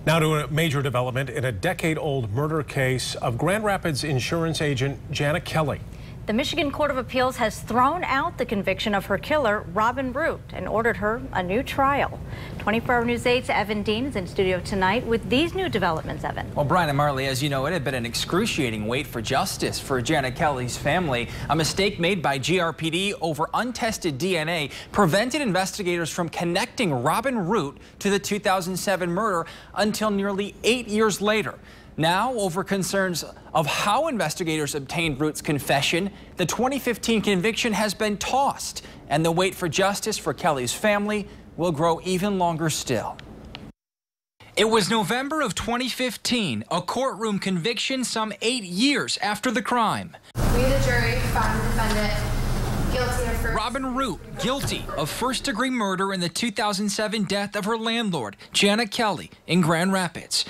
Now to a major development in a decade-old murder case of Grand Rapids insurance agent Janet Kelly. The Michigan Court of Appeals has thrown out the conviction of her killer, Robin Root, and ordered her a new trial. 24-Hour News 8's Evan Dean is in studio tonight with these new developments, Evan. Well, Brian and Marley, as you know, it had been an excruciating wait for justice for Janet Kelly's family. A mistake made by GRPD over untested DNA prevented investigators from connecting Robin Root to the 2007 murder until nearly 8 years later. Now, over concerns of how investigators obtained Root's confession, the 2015 conviction has been tossed, and the wait for justice for Kelly's family will grow even longer still. It was November of 2015, a courtroom conviction some 8 years after the crime. We, the jury, found the defendant guilty of Robin Root guilty of first-degree murder in the 2007 death of her landlord, Janet Kelly, in Grand Rapids.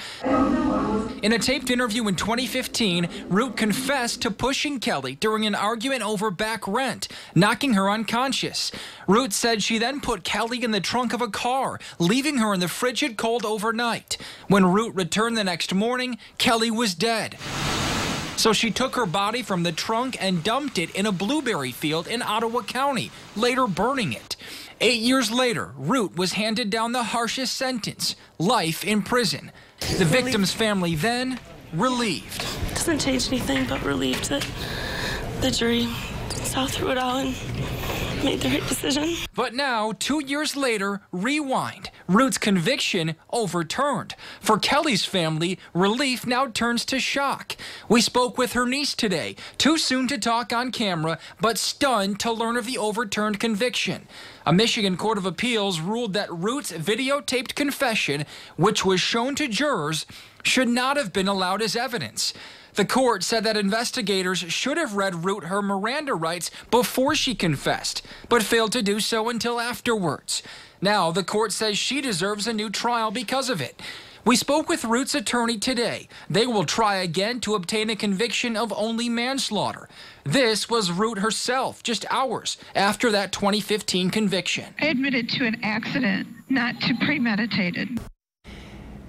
In a taped interview in 2015, Root confessed to pushing Kelly during an argument over back rent, knocking her unconscious. Root said she then put Kelly in the trunk of a car, leaving her in the frigid cold overnight. When Root returned the next morning, Kelly was dead. So she took her body from the trunk and dumped it in a blueberry field in Ottawa County, later burning it. 8 years later, Root was handed down the harshest sentence, life in prison. The victim's family then relieved. Doesn't change anything, but relieved that the jury saw through it all and made the right decision. But now, 2 years later, rewind. Root's conviction overturned. For Kelly's family, relief now turns to shock. We spoke with her niece today, too soon to talk on camera, but stunned to learn of the overturned conviction. A Michigan Court of Appeals ruled that Root's videotaped confession, which was shown to jurors, should not have been allowed as evidence. The court said that investigators should have read Root her Miranda rights before she confessed, but failed to do so until afterwards. Now, the court says she deserves a new trial because of it. We spoke with Root's attorney today. They will try again to obtain a conviction of only manslaughter. This was Root herself, just hours after that 2015 conviction. I admitted to an accident, not to premeditated.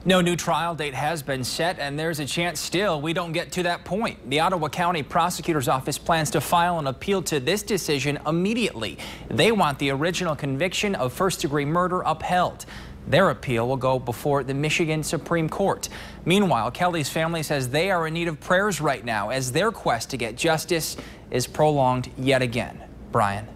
No new trial date has been set, and there's a chance still we don't get to that point. The Ottawa County Prosecutor's Office plans to file an appeal to this decision immediately. They want the original conviction of first-degree murder upheld. Their appeal will go before the Michigan Supreme Court. Meanwhile, Kelly's family says they are in need of prayers right now as their quest to get justice is prolonged yet again. Brian.